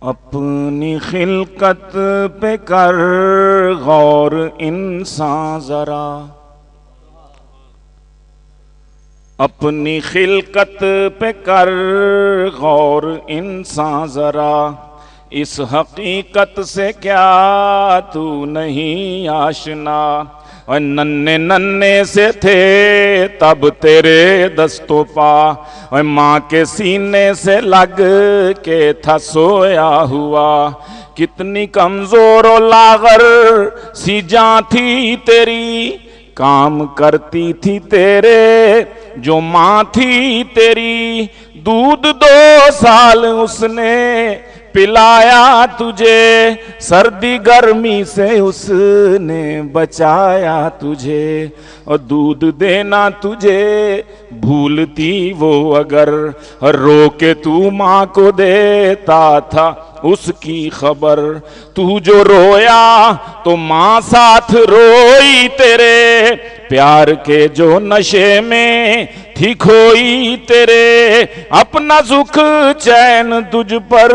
اپنی خلقت پہ کر غور انسان ذرا، اپنی خلقت پہ کر غور انسان ذرا، اس حقیقت سے کیا تو نہیں آشنا؟ اور ننھے ننھے سے تھے تب تیرے دست و پا، اور ماں کے سینے سے لگ کے تھا سویا ہوا، کتنی کمزور و لاغر سی جان تھی تیری، کام کرتی تھی تیرے جو ماں تھی تیری، دودھ 2 سال اس نے پلایا تجھے، سردی گرمی سے اس نے بچایا تجھے، اور دودھ دینا تجھے بھولتی وہ اگر، رو کے تو ماں کو دیتا تھا اس کی خبر، تو جو رویا تو ماں ساتھ روئی تیرے، پیار کے جو نشے میں تھی کھوئی تیرے، اپنا سکھ چین تجھ پر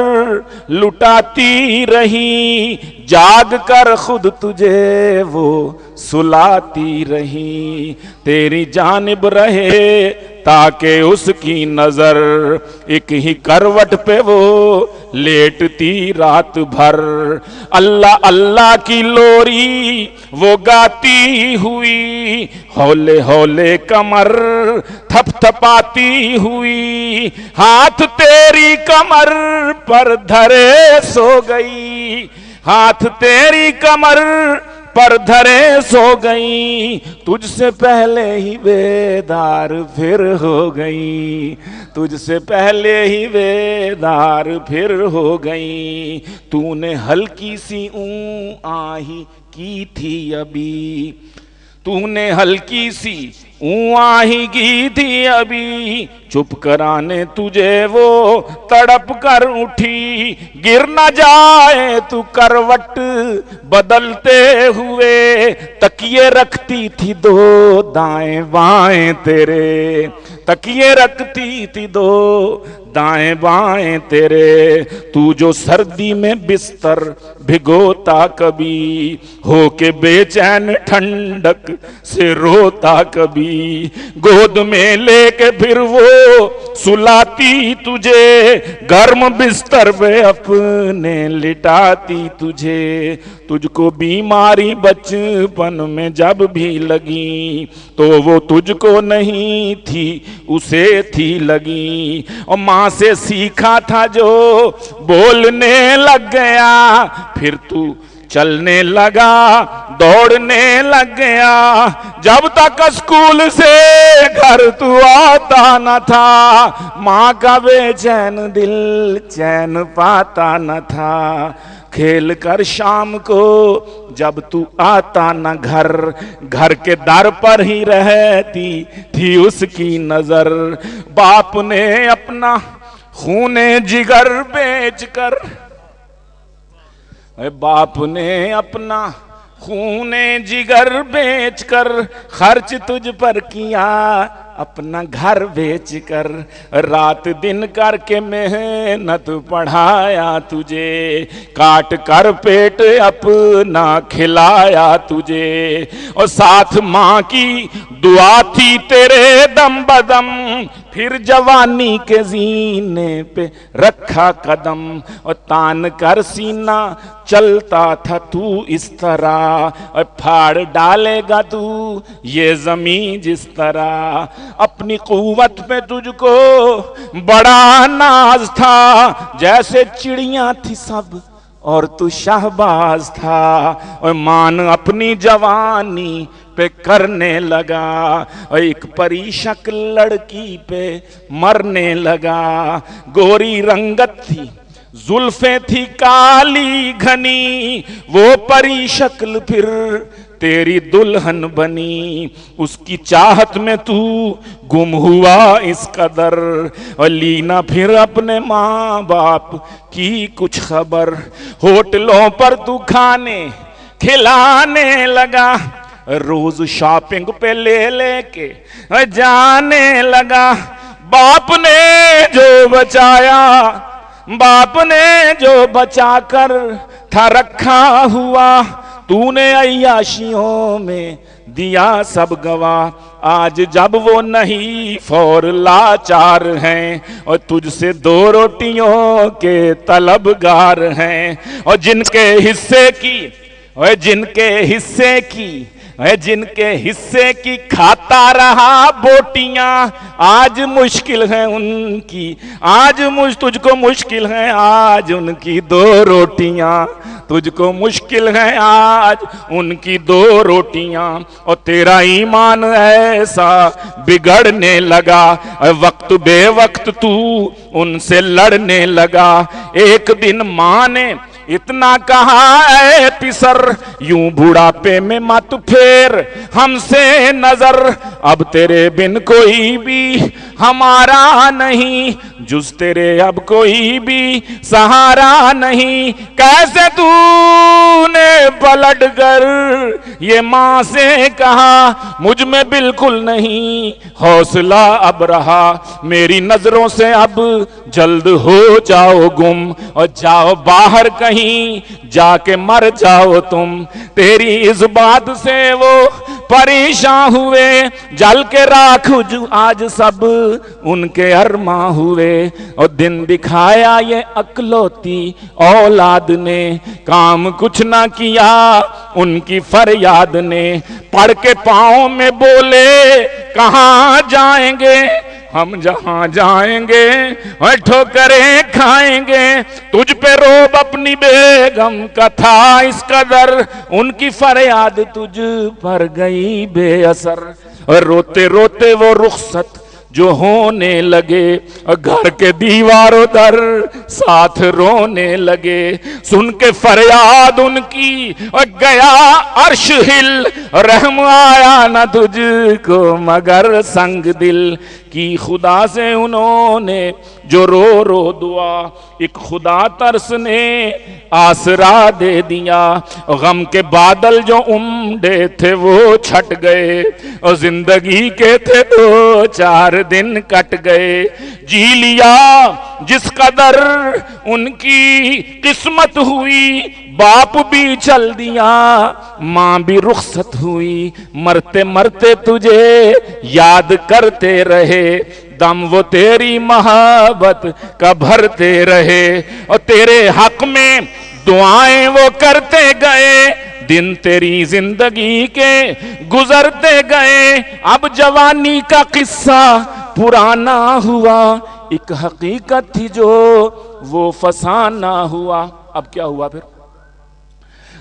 لٹاتی رہی، جاگ کر خود تجھے وہ سلاتی رہی، تیری جانب رہے تاکہ اس کی نظر، ایک ہی کروٹ پہ وہ لیٹتی رات بھر، اللہ اللہ کی لوری وہ گاتی ہوئی، ہولے ہولے کمر تھپ تھپاتی ہوئی، ہاتھ تیری کمر پر دھرے سو گئی، ہاتھ تیری کمر پر دھرے سو گئی، تجھ سے پہلے ہی بیدار پھر ہو گئی، تجھ سے پہلے ہی بیدار پھر ہو گئی، تو نے ہلکی سی اون آہی کی تھی ابھی، تو نے ہلکی سی اون آہی کی تھی ابھی، چپ کرانے تجھے وہ تڑپ کر اٹھی، گر نہ جائے تو کروٹ بدلتے ہوئے، تکیے رکھتی تھی 2 دائیں بائیں تیرے، تکیے رکھتی تھی 2 دائیں بائیں تیرے، تو جو سردی میں بستر بھگوتا کبھی، ہو کے بے چین ٹھنڈک سے روتا کبھی، گود میں لے کے پھر وہ سلاتی تجھے، گرم بستر پہ اپنے لٹاتی تجھے، تجھ کو بیماری بچپن میں جب بھی لگی تو وہ تجھ کو نہیں تھی اسے تھی لگی، اور ماں سے سیکھا تھا جو بولنے لگ گیا، پھر تو چلنے لگا دوڑنے لگ گیا، جب تک اسکول سے گھر تو آتا نہ تھا، ماں کا بے چین دل چین پاتا نہ تھا، کھیل کر شام کو جب تو آتا نہ گھر، گھر کے در پر ہی رہتی تھی اس کی نظر، باپ نے اپنا خون جگر بیچ کر، باپ نے اپنا خون جگر بیچ کر خرچ تجھ پر کیا، اپنا گھر بیچ کر، رات دن کر کے محنت پڑھایا تجھے، کاٹ کر پیٹ اپنا کھلایا تجھے، اور ساتھ ماں کی دعا تھی تیرے دم بدم، پھر جوانی کے زینے پہ رکھا قدم، اور تان کر سینہ چلتا تھا تو اس طرح، اور پھاڑ ڈالے گا تو یہ زمین جس طرح، اپنی قوت پہ تجھ کو بڑا ناز تھا، جیسے چڑیاں تھی سب اور تو شہباز تھا، اور مان اپنی جوانی پہ کرنے لگا، اور ایک پری شکل لڑکی پہ مرنے لگا، گوری رنگت تھی زلفیں تھی کالی گھنی، وہ پری شکل پھر تیری دلہن بنی، اس کی چاہت میں تو گم ہوا اس قدر، اور لینا پھر اپنے ماں باپ کی کچھ خبر، ہوٹلوں پر تو کھانے کھلانے لگا، روز شاپنگ پہ لے لے کے جانے لگا، باپ نے جو بچایا باپ نے جو بچا کر تھا رکھا ہوا، تو نے عیاشیوں میں دیا سب گواہ، آج جب وہ نہیں فور لاچار ہیں، اور تجھ سے 2 روٹیوں کے طلبگار ہیں، اور جن کے حصے کی کھاتا رہا بوٹیاں، آج مشکل ہے ان کی، تجھ کو مشکل ہے آج ان کی 2 روٹیاں، تجھ کو مشکل ہے آج ان کی 2 روٹیاں، اور تیرا ایمان ایسا بگڑنے لگا، وقت بے وقت تو ان سے لڑنے لگا، ایک دن ماں نے اتنا کہا اے پسر، یوں بڑھاپے میں مت پھیر ہم سے نظر، اب تیرے بن کوئی بھی ہمارا نہیں، جز تیرے اب کوئی بھی سہارا نہیں، کیسے تو نے پلٹ کر یہ ماں سے کہا، مجھ میں بالکل نہیں حوصلہ اب رہا، میری نظروں سے اب جلد ہو جاؤ گم، اور جاؤ باہر کہیں جا کے مر جاؤ تم، تیری اس بات سے وہ پریشان ہوئے، جل کے راکھ آج سب ان کے ارماں ہوئے، اور دن دکھایا یہ اکلوتی اولاد نے، کام کچھ نہ کیا ان کی فریاد نے، پڑھ کے پاؤں میں بولے کہاں جائیں گے ہم، جہاں جائیں گے اور ٹھوکریں کھائیں گے، تجھ پہ روب اپنی بیگم کا تھا اس قدر، ان کی فریاد تجھ پر گئی بے اثر، اور روتے روتے وہ رخصت جو ہونے لگے، گھر کے دیواروں در ساتھ رونے لگے، سن کے فریاد ان کی اور گیا عرش ہل، رحم آیا نہ تجھ کو مگر سنگ دل کی، خدا سے انہوں نے جو رو رو دعا، ایک خدا ترس نے آسرا دے دیا، غم کے بادل جو امڈے تھے وہ چھٹ گئے، اور زندگی کے تھے 2-4 دن کٹ گئے، جی لیا جس قدر ان کی قسمت ہوئی، باپ بھی چل دیا ماں بھی رخصت ہوئی، مرتے مرتے تجھے یاد کرتے رہے، دم وہ تیری محبت کا بھرتے رہے، اور تیرے حق میں دعائیں وہ کرتے گئے، دن تیری زندگی کے گزرتے گئے، اب جوانی کا قصہ پرانا ہوا، ایک حقیقت تھی جو وہ فسانہ ہوا، اب کیا ہوا پھر؟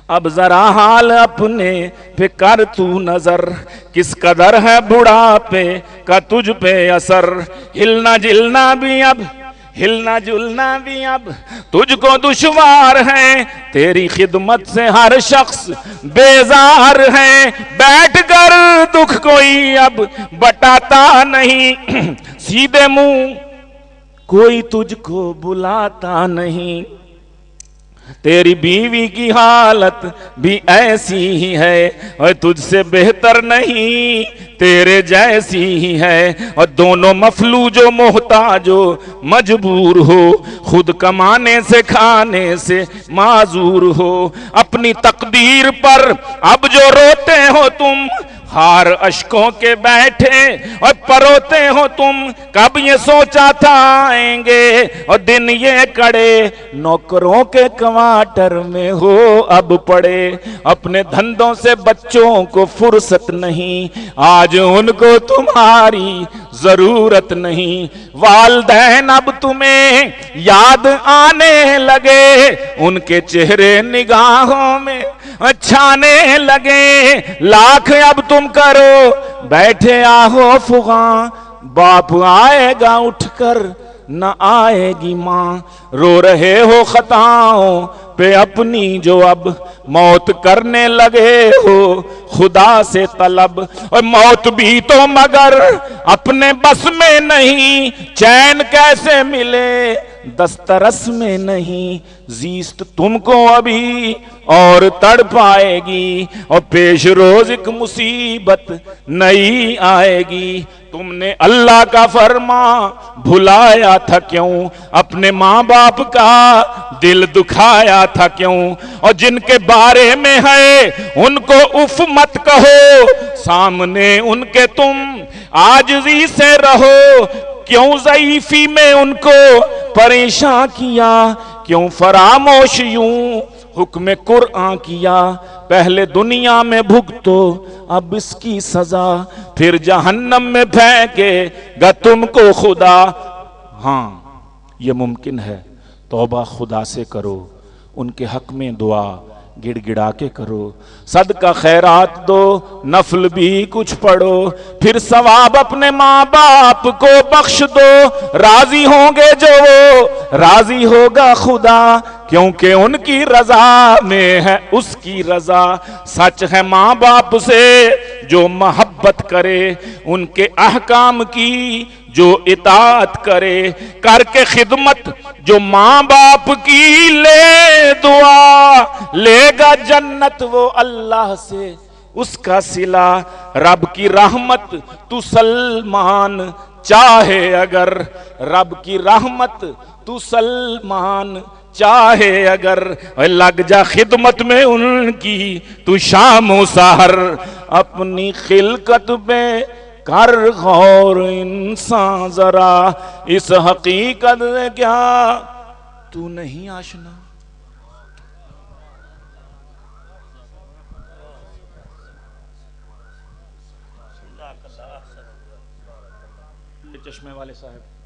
اب ذرا حال اپنے پہ کر تو نظر، کس قدر ہے بڑھاپے کا تجھ پہ اثر، ہلنا جلنا بھی اب تجھ کو دشوار ہے، تیری خدمت سے ہر شخص بیزار ہے، بیٹھ کر دکھ کوئی اب بٹاتا نہیں، سیدھے منہ کوئی تجھ کو بلاتا نہیں، تیری بیوی کی حالت بھی ایسی ہی ہے، اور تجھ سے بہتر نہیں تیرے جیسی ہی ہے، اور دونوں مفلوج و محتاج و مجبور ہو، خود کمانے سے کھانے سے معذور ہو، اپنی تقدیر پر اب جو روتے ہو تم، ہار اشکوں کے بیٹھے اور پروتے ہو تم، کب یہ سوچا تھا آئیں گے اور دن یہ کڑے، نوکروں کے کوارٹر میں ہو اب پڑے، اپنے دھندوں سے بچوں کو فرصت نہیں، آج ان کو تمہاری ضرورت نہیں، والدین اب تمہیں یاد آنے لگے، ان کے چہرے نگاہوں میں چھانے لگے، لاکھ اب تم کرو بیٹھے آہو فغاں، باپ آئے گا اٹھ کر نہ آئے گی ماں، رو رہے ہو خطاؤں پہ اپنی جو اب موت کرنے لگے ہو خدا سے طلب، اور موت بھی تو مگر اپنے بس میں نہیں، چین کیسے ملے دسترس میں نہیں، زیست تم کو ابھی اور تڑ پائے گی، اور پیش روز ایک مصیبت نئی آئے گی۔ تم نے اللہ کا فرما بھلایا تھا کیوں، اپنے ماں باپ کا دل دکھایا تھا کیوں، اور جن کے بارے میں ہے ان کو اف مت کہو، سامنے ان کے تم عاجزی سے رہو۔ کیوں ضعیفی میں ان کو پریشان کیا، کیوں فراموش یوں حکم قرآن کیا۔ پہلے دنیا میں بھگتو اب اس کی سزا، پھر جہنم میں پھینکے گا تم کو خدا۔ ہاں یہ ممکن ہے، توبہ خدا سے کرو، ان کے حق میں دعا گڑ گڑا کے کرو، صدقہ خیرات دو، نفل بھی کچھ پڑھو، پھر ثواب اپنے ماں باپ کو بخش دو۔ راضی ہوں گے جو وہ راضی ہوگا خدا، کیونکہ ان کی رضا میں ہے اس کی رضا۔ سچ ہے ماں باپ سے جو محبت کرے، ان کے احکام کی جو اطاعت کرے، کر کے خدمت جو ماں باپ کی لے دعا، لے گا جنت وہ اللہ سے اس کا صلہ۔ رب کی رحمت تو سلمان چاہے اگر، رب کی رحمت تو سلمان چاہے اگر، لگ جا خدمت میں ان کی تو شام و سحر۔ اپنی خلقت پہ کر غور انسان ذرا، اس حقیقت سے کیا تو نہیں آشنا۔ چشمے والے صاحب